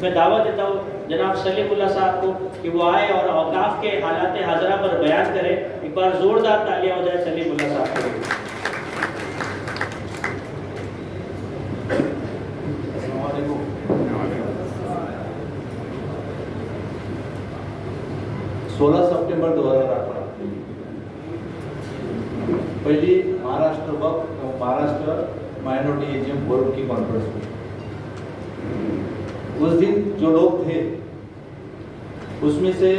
मैं दावा देता हूँ जनाब सलीमुल्लाह साहब को कि वो आए और औकाफ के हालात हाजरा पर बयान करें। एक बार जोरदार तालियां हो जाए सलीमुल्लाह साहब के लिए। 16 सप्टेंबर 2018 पहिली महाराष्ट्र वक्फ महाराष्ट्र माइनॉरिटी एजीएम फोरम की कॉन्फ्रेंस हुई। उस दिन जो लोग थे उसमें से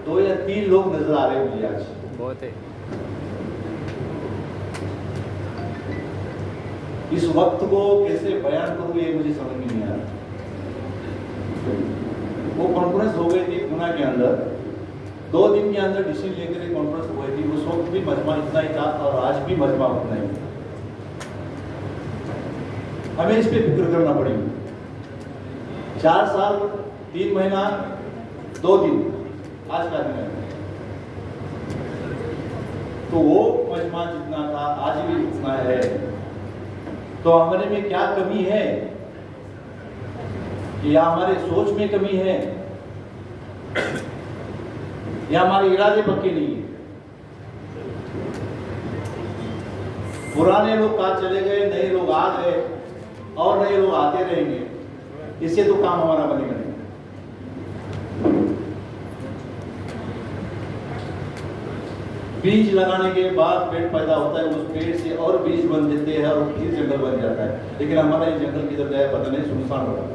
2 या 3 लोग नजर आ रहे मुझे आज। बहुत है। इस वक्त को कैसे बयान करूं ये मुझे समझ में नहीं आ रहा। वो कॉन्फ्रेंस हो गई थी पुणे के अंदर, 2 दिन के अंदर डिसीजन लेकर एक कॉन्फ्रेंस हुई थी। उस वक्त भी मजमा इतना ही था और आज भी मजमा उतना ही। हमें इस पे फिक्र करना पड़ेगी। 4 साल 3 महीना 2 दिन आज का दिन है, तो वो मजमा जितना था आज भी उतना है। तो हमारे में क्या कमी है, या हमारे सोच में कमी है, या हमारे इरादे पक्के नहीं है। पुराने लोग कहाँ चले गए, नए लोग आ गए और नए लोग आते रहेंगे, इससे तो काम हमारा बनेगा नहीं। बीज लगाने के बाद पेड़ पैदा होता है, उस पेड़ से और बीज बन देते हैं और फिर जंगल बन जाता है। लेकिन हमारा ये जंगल किधर जाए पता नहीं, सुनसान हो रहा।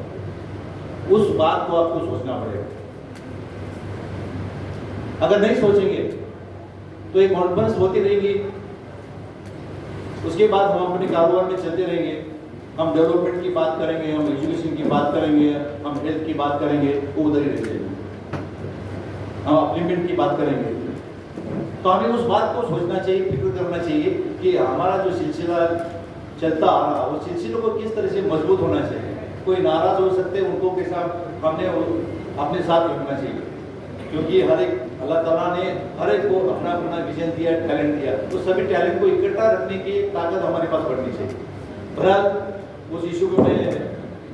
उस बात को आपको सोचना पड़ेगा। अगर नहीं सोचेंगे तो एक कॉन्फ्रेंस होती रहेगी, उसके बाद हम अपने कारोबार में चलते रहेंगे। हम डेवलपमेंट की बात करेंगे, हम एजुकेशन की बात करेंगे, हम हेल्थ की बात करेंगे, वो उधर ही रह जाएंगे। हम अपलिमेंट की बात करेंगे। तो हमें उस बात को सोचना चाहिए, फिक्र करना चाहिए कि हमारा जो सिलसिला चलता आ रहा वो सिलसिलों को किस तरह से मजबूत होना चाहिए। कोई नाराज हो सकते हैं, उनको के साथ हमने अपने साथ रखना चाहिए, क्योंकि हर एक अल्लाह ताला ने हर एक को अपना अपना विजन दिया, टैलेंट दिया। तो सभी टैलेंट को इकट्ठा रखने की ताकत हमारे पास बढ़नी चाहिए। बहरहाल उस इशू को मैं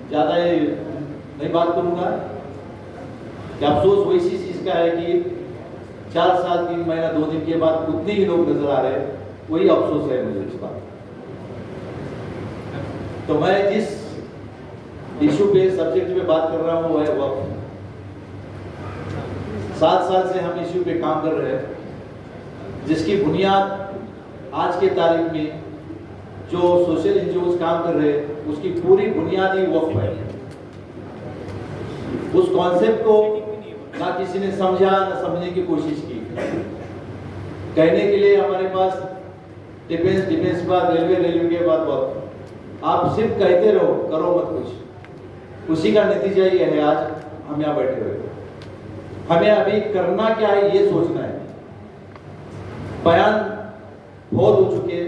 ज़्यादा नहीं बात करूँगा कि अफसोस वैसी चीज़ का है कि 4 साल 3 महीना 2 दिन के बाद उतने ही लोग नजर आ रहे हैं। वही अफसोस है मुझे इस बात। तो मैं जिस इशू पे सब्जेक्ट पे बात कर रहा हूँ वो है वक्फ। 7 साल से हम इशू पे काम कर रहे हैं, जिसकी बुनियाद आज के तारीख में जो सोशल एनजीओज काम कर रहे हैं उसकी पूरी बुनियादी वक्फ है। उस कॉन्सेप्ट को ना किसी ने समझा ना समझने की कोशिश की। कहने के लिए हमारे पास डिफेंस बाद रेलवे के बाद वक्त आप सिर्फ कहते रहो, करो मत कुछ। उसी का नतीजा ये है आज हम यहाँ बैठे हुए। हमें अभी करना क्या है ये सोचना है। बयान बहुत हो चुके,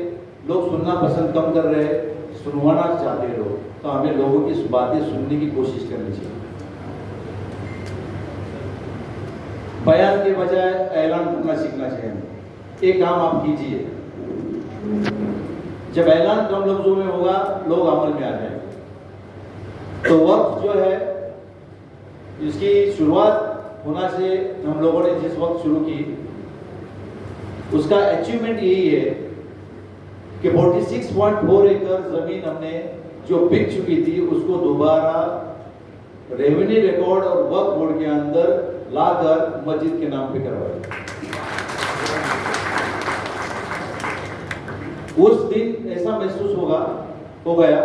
लोग सुनना पसंद कम कर रहे हैं, सुनवाना चाहते हैं लोग। तो हमें लोगों की बातें सुनने की कोशिश करनी चाहिए। बयान के बजाय ऐलान करना सीखना चाहिए। एक काम आप कीजिए, जब ऐलान कम लफ्जों में होगा लोग अमल में आ जाएंगे। तो वक्त जो है इसकी शुरुआत होना से हम लोगों ने जिस वक्त शुरू की उसका अचीवमेंट यही है कि 46.4 एकड़ जमीन हमने जो बिक चुकी थी उसको दोबारा रेवेन्यू रिकॉर्ड और वक्फ बोर्ड के अंदर लाकर मस्जिद के नाम पे करवाई। उस दिन ऐसा महसूस हो गया,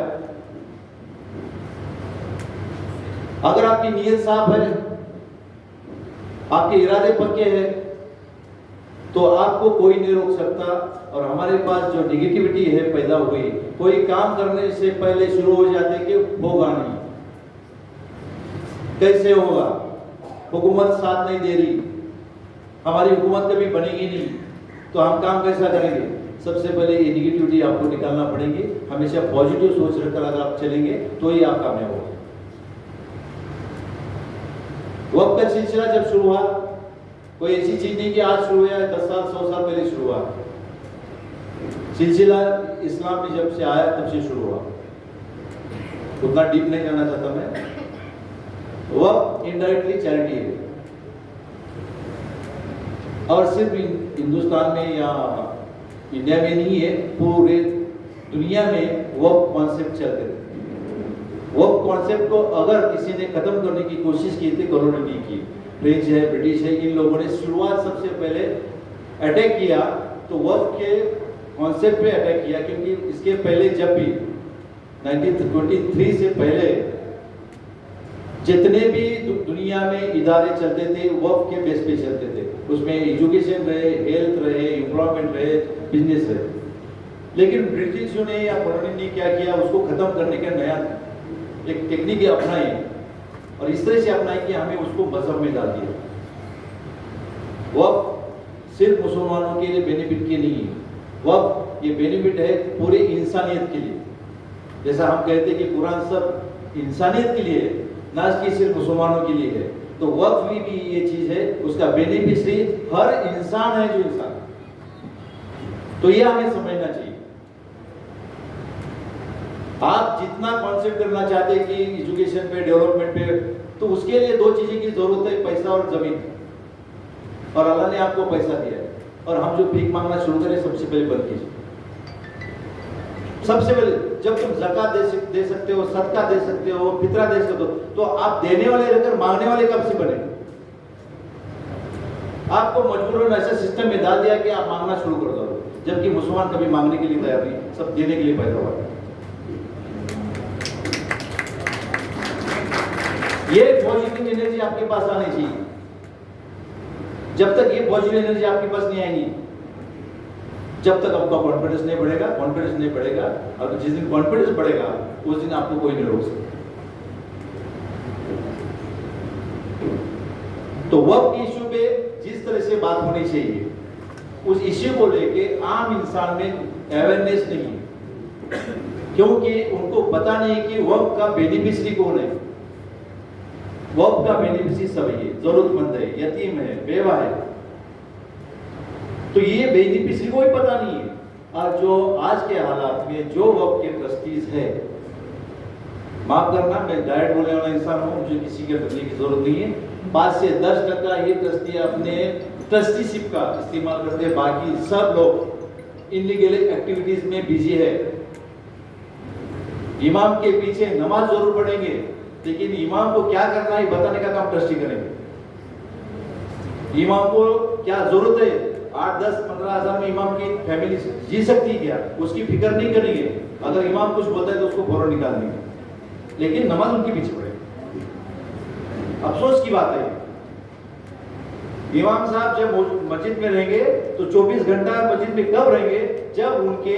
अगर आपकी नीयत साफ है, आपके इरादे पक्के हैं, तो आपको कोई नहीं रोक सकता। और हमारे पास जो नेगेटिविटी है पैदा हुई, कोई काम करने से पहले शुरू हो जाते कि होगा नहीं, कैसे होगा, हुकूमत साथ नहीं दे रही, हमारी हुकूमत कभी बनेगी नहीं, तो हम काम कैसा करेंगे। सबसे पहले ये नेगेटिविटी आपको निकालना पड़ेगी। हमेशा पॉजिटिव सोच रखकर अगर आप चलेंगे तो ही आप कामयाब होंगे। वक्त का सिलसिला जब शुरू हुआ, कोई ऐसी चीज नहीं कि आज शुरू हुआ है, 10 साल 100 साल पहले शुरू हुआ। सिलसिला इस्लाम में जब से आया तब से शुरू हुआ। उतना डीप नहीं जाना चाहता मैं। वक्त इनडायरेक्टली चैरिटी है। और सिर्फ हिंदुस्तान में या इंडिया में नहीं है, पूरे दुनिया में वक्फ कॉन्सेप्ट चलते थे। वक्फ कॉन्सेप्ट को अगर किसी ने खत्म करने की कोशिश की थी, कॉलोनी की, फ्रेंच है, ब्रिटिश है, इन लोगों ने शुरुआत सबसे पहले अटैक किया तो वक्फ के कॉन्सेप्ट पे अटैक किया, क्योंकि इसके पहले जब भी 1923 से पहले जितने भी दुनिया में इदारे चलते थे वक्फ के बेस पे चलते थे। उसमें एजुकेशन रहे, हेल्थ रहे, एम्प्लॉयमेंट रहे, बिजनेस रहे। लेकिन ब्रिटिशों ने या कॉलोनी ने क्या किया, उसको खत्म करने का नया एक टेक्निक अपनाई और इस तरह से अपनाई कि हमें उसको मजहब में डाल दिया। वक्फ सिर्फ मुसलमानों के लिए बेनिफिट के नहीं है, वक्फ ये बेनिफिट है पूरे इंसानियत के लिए। जैसा हम कहते हैं कि कुरान सब इंसानियत के लिए है, ना कि सिर्फ मुसलमानों के लिए है, तो वक्फ भी ये चीज है, उसका बेनिफिशियरी हर इंसान है जो इंसान है। तो ये हमें समझना चाहिए। आप जितना कॉन्सेंट्रेट करना चाहते हैं कि एजुकेशन पे, डेवलपमेंट पे, तो उसके लिए दो चीजें की जरूरत है, पैसा और जमीन। और अल्लाह ने आपको पैसा दिया है, और हम जो भीख मांगना शुरू करें सबसे पहले बंद कीजिए। सबसे पहले जब तुम ज़कात दे सकते हो, सदका दे सकते हो, फितरा दे सकते हो, तो आप देने वाले रहकर मांगने वाले कब से बने? आपको मजबूरन ऐसा सिस्टम में डाल दिया कि आप मांगना शुरू कर दो, जबकि मुसलमान कभी मांगने के लिए तैयार नहीं, सब देने के लिए पैदा हुआ। ये पॉजिटिव एनर्जी आपके पास आनी चाहिए। जब तक ये पॉजिटिव एनर्जी आपके पास नहीं आएगी, जब तक आपका कॉन्फिडेंस नहीं बढ़ेगा, कॉन्फिडेंस नहीं बढ़ेगा, और जिस दिन कॉन्फिडेंस बढ़ेगा उस दिन आपको कोई नहीं रोक सकता। तो वक्फ इश्यू पे जिस तरह से बात होनी चाहिए, उस इश्यू को लेके आम इंसान में अवेयरनेस नहीं है, क्योंकि उनको पता नहीं कि वक्फ का बेनिफिशियरी कौन है। वक्फ का बेनिफिशियरी सब है, जरूरतमंद है, यतीम है, बेवा है, तो ये बेनिफिशियरी को ही पता नहीं है। और जो आज के हालात में जो वक्फ के ट्रस्टीज है, माफ करना मैं डायरेक्ट बोलने वाला इंसान हूं, मुझे किसी के बदलने की जरूरत नहीं है, 5 से 10% ये ट्रस्टी अपने ट्रस्टीशिप का इस्तेमाल करते हैं, बाकी सब लोग इनलीगल एक्टिविटीज में बिजी है। इमाम के पीछे नमाज जरूर पढ़ेंगे, लेकिन इमाम को क्या करना है बताने का काम ट्रस्टी करेंगे। इमाम को क्या जरूरत है, 8, 10, 15 हजार में इमाम की फैमिली जी सकती है क्या, उसकी फिक्र नहीं करेंगे। अगर इमाम कुछ बोलता है तो उसको फौरन निकाल देंगे, लेकिन नमाज उनके पीछे पड़ेगी। अफसोस की बात है, इमाम साहब जब मस्जिद में रहेंगे तो 24 घंटा मस्जिद में कब रहेंगे, जब उनके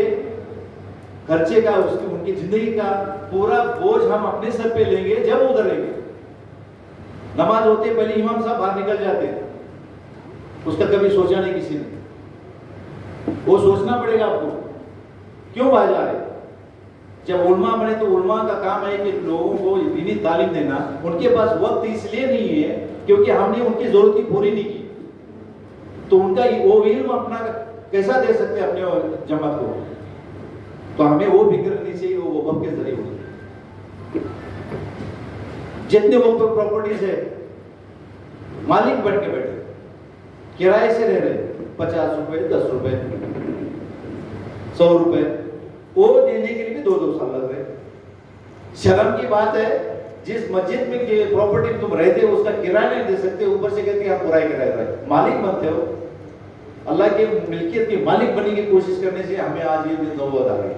खर्चे का, उनकी जिंदगी का पूरा बोझ हम अपने सर पे लेंगे, जब उधर रहेंगे। नमाज होते पहले इमाम साहब बाहर निकल जाते हैं, उसका कभी सोचा नहीं किसी ने। वो सोचना पड़ेगा आपको, क्यों बाहर जा रहे। जब उलमा बने तो उलमा का काम है कि लोगों को दीनी तालीम देना। उनके पास वक्त इसलिए नहीं है क्योंकि हमने उनकी जरूरत पूरी नहीं की, तो उनका वो इल्म अपना कैसा दे सकते अपने जमात को। तो हमें वो फिक्र नहीं चाहिए, वो वक्त के जरिए होगी। जितने वो प्रॉपर्टीज है, मालिक बन के बैठे, किराए से रह रहे, 50 रुपए, 10 रुपए, 100 रुपए, वो देने के लिए भी 2-2 साल लग रहे। शर्म की बात है, जिस मस्जिद में प्रॉपर्टी तुम रहते हो उसका किराया नहीं दे सकते, ऊपर से कहते आप पूरा किराया रहे। मालिक बनते हो, अल्लाह के मिल्कियत के मालिक बनने की कोशिश करने से हमें आज ये नौबत आ गई।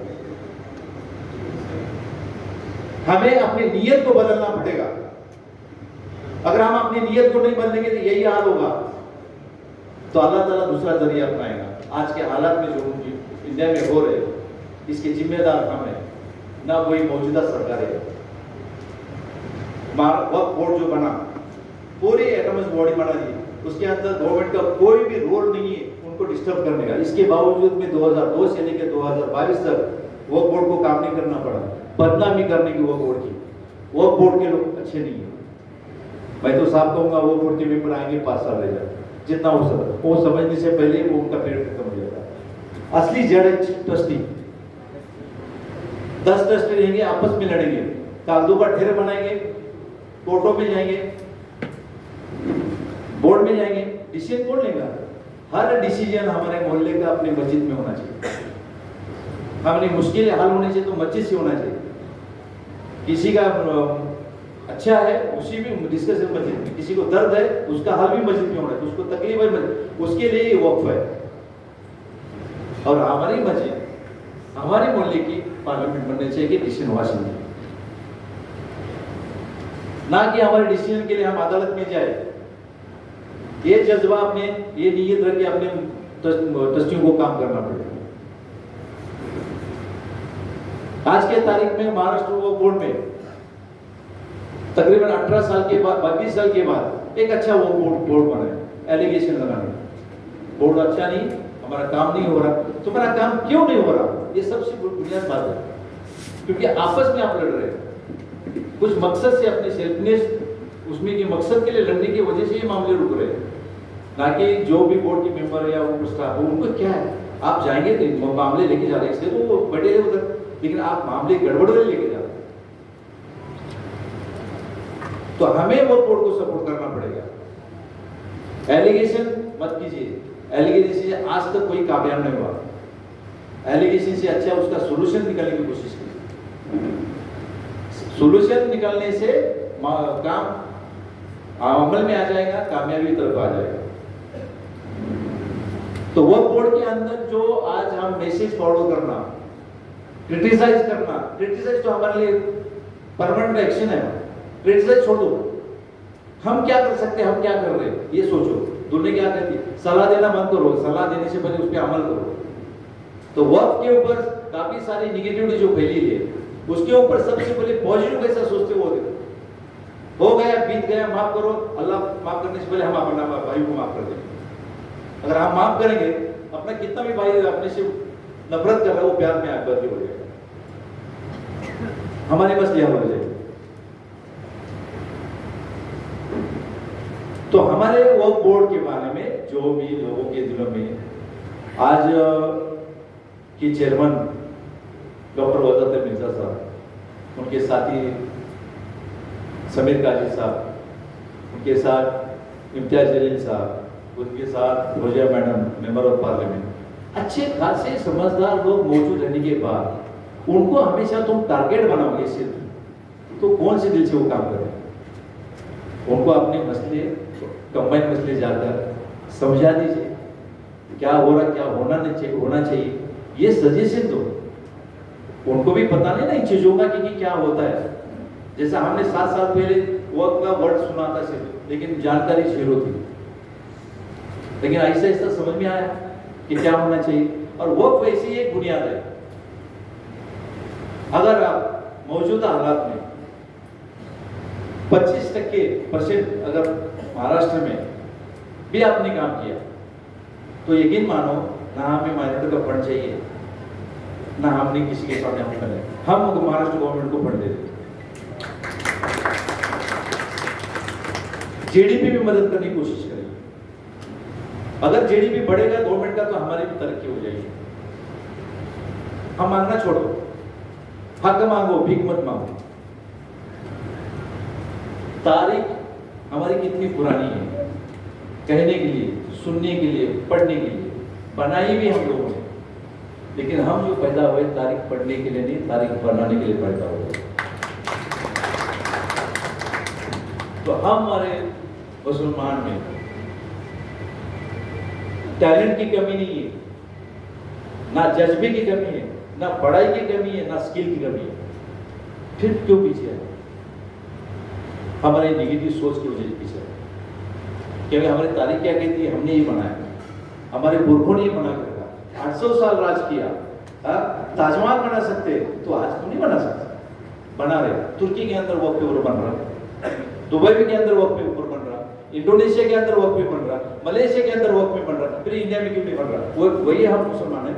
हमें अपनी नीयत को बदलना पड़ेगा। अगर हम अपनी नीयत को नहीं बदलेंगे तो यही हाल होगा, तो अल्लाह ताला दूसरा जरिया अपनाएगा। आज के हालात में जो इंडिया में हो रहे, इसके जिम्मेदार हम हैं, ना वही मौजूदा सरकार है। वक्फ बोर्ड जो बना, पूरी एटॉमिक बॉडी बना दी, उसके अंदर गवर्नमेंट का कोई भी रोल नहीं है उनको डिस्टर्ब करने का। इसके बावजूद में 2002 से लेकर 2022 तक वक्फ बोर्ड को काम नहीं करना पड़ा, बदनामी करने की वक्फ बोर्ड की। वक्फ बोर्ड के लोग अच्छे नहीं है। मैं तो साफ कहूंगा, वक्फ बोर्ड के मेंबर आएंगे 5 साल रह जाए, जितना हो सकता, वो समझने से पहले वो उनका पीरियड खत्म हो जाता। असली जड़ है ट्रस्टी। 10 ट्रस्टी रहेंगे, आपस में लड़ेंगे, कागजों का ढेर बनाएंगे, कोर्टों में जाएंगे, बोर्ड में जाएंगे, डिसीजन कौन लेगा? हर डिसीजन हमारे मोहल्ले का अपने मस्जिद में होना चाहिए। हमारी मुश्किलें हल होनी चाहिए तो मस्जिद से होना चाहिए। किसी का अच्छा है उसी भी डिस्कशन मस्जिद में, किसी को दर्द है उसका हल भी मस्जिद में होना चाहिए, उसको तकलीफ है उसके लिए ये वक्फ है। और हमारी मस्जिद हमारे मोहल्ले की पार्लियामेंट बननी चाहिए कि डिसीजन हुआ चाहिए, ना कि हमारे डिसीजन के लिए हम अदालत में जाए। ये जज्बा अपने ये नीयत रख के अपने ट्रस्टियों को काम करना पड़ेगा। आज के तारीख में महाराष्ट्र वक्फ बोर्ड में तकरीबन 18 साल के बाद 22 साल के बाद एक अच्छा वो बोर्ड बना है। एलिगेशन लगाने बोर्ड अच्छा नहीं, हमारा काम नहीं हो रहा, तो हमारा काम क्यों नहीं हो रहा? ये सबसे बुनियादी बात है, क्योंकि आपस में आप लड़ रहे हैं कुछ मकसद से, अपने सेल्फनेस उसमें के मकसद के लिए लड़ने की वजह से ये मामले रुक रहे हैं, ना कि जो भी बोर्ड के मेंबर है या वो स्टाफ हो उनको क्या है, आप जाएंगे तो मामले लेके जा रहे हैं इसलिए तो वो बड़े उधर, लेकिन आप मामले गड़बड़ लेके जा रहे हैं। तो हमें वो बोर्ड को सपोर्ट करना पड़ेगा। एलिगेशन मत कीजिए, एलिगेशन से आज तक कोई कामयाब नहीं हुआ। एलिगेशन से अच्छा उसका सॉल्यूशन निकालने की कोशिश कीजिए। सॉल्यूशन निकालने से काम अमल में आ जाएगा, कामयाबी की तरफ आ जाएगा। तो वो बोर्ड के अंदर जो आज हम मैसेज फॉरवर्ड करना, क्रिटिसाइज करना, क्रिटिसाइज तो हमारे लिए परमानेंट एक्शन है। क्रिटिसाइज छोड़ दो, हम क्या कर सकते हैं, हम क्या कर रहे हैं ये सोचो। दुनिया क्या कहती है, सलाह देना बंद करो, सलाह देने से पहले उस पर अमल करो। तो वक्त के ऊपर काफी सारी निगेटिविटी जो फैली है उसके ऊपर सबसे पहले पॉजिटिव कैसा सोचते हो गया बीत गया, माफ करो, अल्लाह माफ करने से पहले हम अपना भाई को माफ कर देंगे। अगर हम माफ करेंगे, अपना कितना भी भाई अपने से नफरत कर रहा है वो प्यार में आकर हो जाएगा, हमारे पास यह हो जाएगा। तो हमारे वो बोर्ड के बारे में जो भी लोगों के दिलों में आज की चेयरमैन डॉक्टर वज़ात मिर्जा साहब, उनके साथी समीर काजी साहब, उनके साथ इम्तियाज जलील साहब, उनके साथ रोजिया मैडम मेंबर ऑफ पार्लियामेंट, अच्छे खासे समझदार लोग मौजूद रहने के बाद उनको हमेशा तुम टारगेट बनाओगे सिर्फ, तो कौन से दिल से वो काम करें? उनको अपने मसले कंबाइन मसले जाकर समझा दीजिए, क्या हो रहा, क्या होना चाहिए, ये सजेशन दो। उनको भी पता नहीं ना इन चीजों का कि क्या होता है। जैसा हमने 7 साल पहले वक्त का वर्ड सुना था सिर्फ, लेकिन जानकारी जीरो थी, लेकिन ऐसा ऐसा समझ में आया कि क्या होना चाहिए। और वक्त वैसे ही एक बुनियाद है। अगर आप मौजूदा हालात में 25% अगर महाराष्ट्र में भी आपने काम किया तो यकीन मानो ना हमें माइनॉरिटी का फंड चाहिए, ना हमने किसी के सामने हम करें, हम महाराष्ट्र गवर्नमेंट को फंड दे देते। जीडीपी में मदद करने की कोशिश करेंगे। अगर जीडीपी बढ़ेगा गवर्नमेंट का तो हमारी भी तरक्की हो जाएगी। हम मांगना छोड़ो, हक मांगो, भीख मत मांगो। तारीख हमारी कितनी पुरानी है, कहने के लिए, सुनने के लिए, पढ़ने के लिए बनाई भी हम लोगों ने, लेकिन हम जो पैदा हुए तारीख पढ़ने के लिए नहीं, तारीख बनाने के लिए पैदा हुए। तो हमारे मुसलमान में टैलेंट की कमी नहीं है, ना जज्बे की कमी है, ना पढ़ाई की कमी है, ना स्किल की कमी है, फिर क्यों पीछे है? हमारे नेगेटिव सोच की वजह से पीछे है। क्योंकि हमारी तारीख क्या कहती है, हमने ये बनाया, हमारे पुरखों ने ये बना के रखा, 800 साल राज किया। ताजमहल बना सकते तो आज क्यों नहीं बना सकते? बना रहे। तुर्की के अंदर वॉलपेपर बन रहा, दुबई के अंदर वॉलपेपर बन रहा, इंडोनेशिया के अंदर वॉलपेपर बन रहा, मलेशिया के अंदर वॉलपेपर बन रहा, फिर इंडिया में क्यों नहीं बन रहा? वो वही हम मुसलमान है,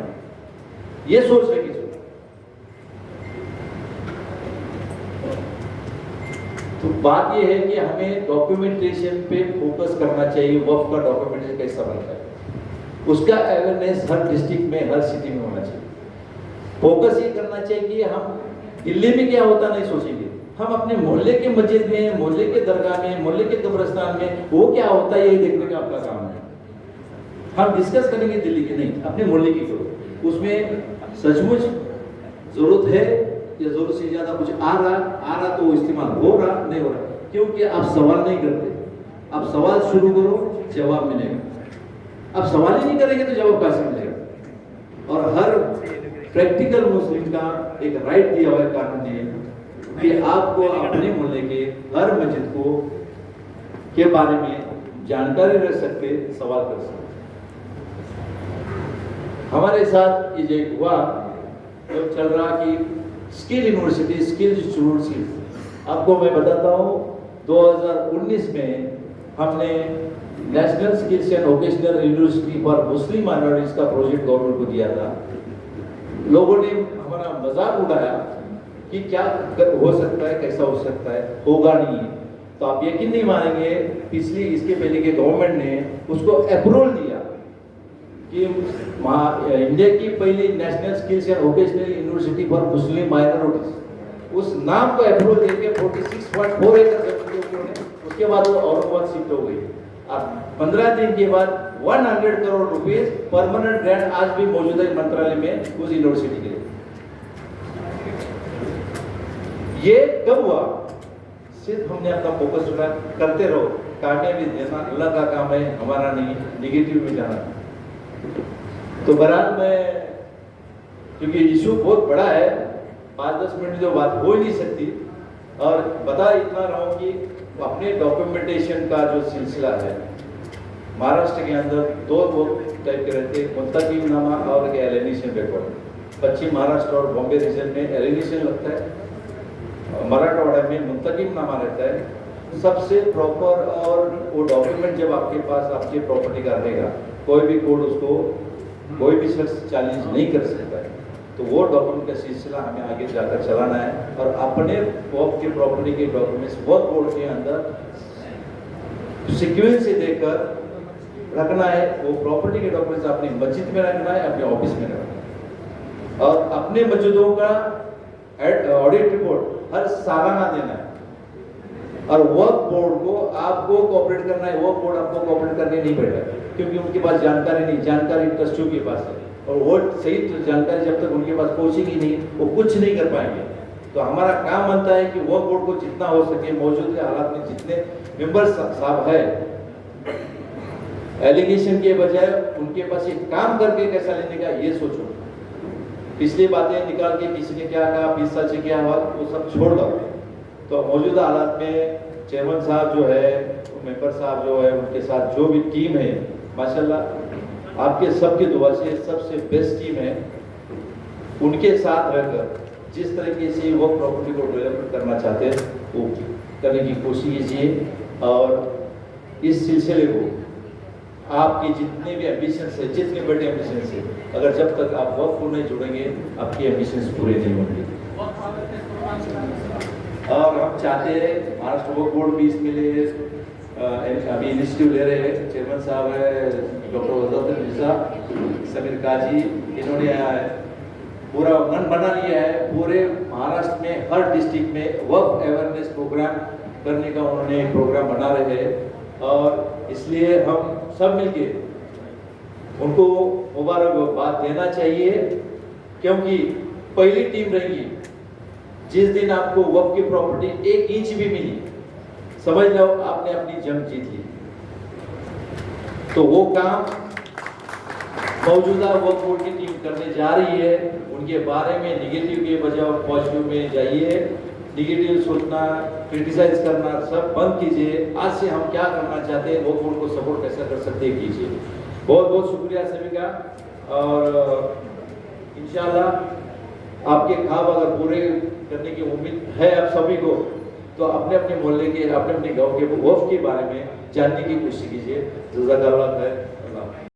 ये सोच रहे किसी। तो बात ये है कि हमें डॉक्यूमेंटेशन पे फोकस करना चाहिए। वक्फ का डॉक्यूमेंटेशन कैसा बनता है, उसका अवेयरनेस हर डिस्ट्रिक्ट में, हर सिटी में होना चाहिए। फोकस ये करना चाहिए कि हम दिल्ली में क्या होता नहीं सोचेंगे, हम अपने मोहल्ले के मस्जिद में, मोहल्ले के दरगाह में, मोहल्ले के कब्रिस्तान में वो क्या होता है यही देखने का आपका काम है। हम डिस्कस करेंगे दिल्ली की नहीं, अपने मोहल्ले की करो। उसमें सचमुच जरूरत है या जरूरत से ज्यादा कुछ आ रहा तो इस्तेमाल हो रहा नहीं हो रहा, क्योंकि आप सवाल नहीं करते। आप सवाल शुरू करो, जवाब मिलेगा। आप सवाल ही नहीं करेंगे तो जवाब कैसे मिलेगा। और हर प्रैक्टिकल मुस्लिम का एक राइट दिया हुआ है कानून ने कि आपको अपने मोहल्ले के हर मस्जिद को के बारे में जानकारी रख सकते, सवाल कर सकते। हमारे साथ ये जो हुआ जो चल रहा कि स्किल यूनिवर्सिटी, स्किल स्टूडेंट्स, आपको मैं बताता हूँ 2019 में हमने national skills and vocational university for Muslim minorities का प्रोजेक्ट गवर्नमेंट को दिया था। लोगों ने हमारा मजाक उड़ाया कि क्या हो सकता है, कैसा हो सकता है, होगा नहीं है। तो आप यकीन नहीं मानेंगे, इसके पहले के गवर्नमेंट ने उसको अप्रूवल दिया कि इंडिया की पहली national skills and vocational university for Muslim minorities, उस नाम को अप्रूवल देके 46.4 एकड़ जमीन, उसके बाद वो औरंगाबाद शिफ्ट हो गई। अब 15 दिन के बाद 100 करोड़ रुपीस परमानेंट ग्रांट आज भी मौजूद है मंत्रालय में उस यूनिवर्सिटी के लिए। ये कब हुआ? सिर्फ हमने अपना फोकस रखा, करते रहो, कामयाबी देना अल्लाह का काम है, हमारा नहीं, निगेटिव में जाना। तो बहरहाल मैं, क्योंकि इशू बहुत बड़ा है, 5-10 मिनट जो बात हो ही नहीं सकती, और बता इतना रहा हूँ कि अपने डॉक्यूमेंटेशन का जो सिलसिला है, महाराष्ट्र के अंदर 2 टाइप के रहते हैं, मुंतकीबनामा और एलिनेशन रिकॉर्ड। पश्चिम महाराष्ट्र और बॉम्बे रीजन में एलिनेशन लगता है, मराठवाड़ा में मुंतकीबनामा रहता है। सबसे प्रॉपर, और वो डॉक्यूमेंट जब आपके पास आपकी प्रॉपर्टी का रहेगा, कोई भी कोर्ट उसको कोई भी शख्स चैलेंज नहीं कर सकता है। तो वो डॉक्यूमेंट का सिलसिला हमें आगे जाकर चलाना है, और अपने वक्त की प्रॉपर्टी के डॉक्यूमेंट्स वक्त बोर्ड के अंदर सीक्वेंस से देकर रखना है। वो प्रॉपर्टी के डॉक्यूमेंट्स अपनी मस्जिद में रखना है, अपने ऑफिस में रखना है, और अपने मस्जिदों का ऑडिट रिपोर्ट हर सालाना देना है। और वर्क बोर्ड को आपको कोऑपरेट करना है, वर्क बोर्ड आपको कोऑपरेट करने नहीं पड़ेगा, क्योंकि उनके पास जानकारी नहीं, जानकारी ट्रस्टियों के पास है, और वो सही तो जानकारी जब तक उनके पास पहुंचेगी नहीं, वो कुछ नहीं कर पाएंगे। तो हमारा काम बनता है कि वर्क बोर्ड को जितना हो सके मौजूद के हालात में जितने मेंबर साहब है, एलिगेशन के बजाय उनके पास एक काम करके कैसा लेने का ये सोचो। पिछली बातें निकाल के किसी ने क्या कहा, 20 साल से क्या हुआ, वो सब छोड़ दो। तो मौजूदा हालात में चेयरमैन साहब जो है, मेंबर साहब जो है, उनके साथ जो भी टीम है, माशाल्लाह आपके सबकी दुआ से सबसे बेस्ट टीम है। उनके साथ रहकर जिस तरीके से वो प्रॉपर्टी को डेवलप करना चाहते हैं वो करने की कोशिश कीजिए, और इस सिलसिले को आपके जितने भी एम्बिशंस है, जितने बड़े एम्बिशंस है, अगर जब तक आप वर्क को नहीं जुड़ेंगे आपके एम्बिशंस पूरे नहीं होंगे। और हम चाहते हैं महाराष्ट्र वर्क बोर्ड भी इसमें ले, अभी इनिशिएटिव ले रहे हैं। चेयरमैन साहब है डॉक्टर वज़ीर मिर्जा, समीर काजी, इन्होंने पूरा मन बना लिया है। पूरे महाराष्ट्र में हर डिस्ट्रिक्ट में वर्क अवेयरनेस प्रोग्राम करने का उन्होंने एक प्रोग्राम बना रहे हैं, और इसलिए हम सब मिलके उनको मुबारकबाद देना चाहिए, क्योंकि पहली टीम रहेगी। जिस दिन आपको वक्त की प्रॉपर्टी 1 इंच भी मिली, समझ लो आपने अपनी जंग जीत ली। तो वो काम मौजूदा वक्त बोर्ड की टीम करने जा रही है। उनके बारे में निगेटिव के बजाय पॉजिटिव में जाइए। निगेटिव सोचना, क्रिटिसाइज करना सब बंद कीजिए। आज से हम क्या करना चाहते हैं, वक्त बोर्ड को सपोर्ट कैसे कर सकते हैं, कीजिए। बहुत बहुत शुक्रिया सभी का, और इंशाल्लाह आपके ख्वाब अगर पूरे करने की उम्मीद है आप सभी को, तो अपने अपने मोहल्ले के, अपने अपने गांव के वक्फ के बारे में जानने की कोशिश कीजिए। जज़ाकल्लाह खैर।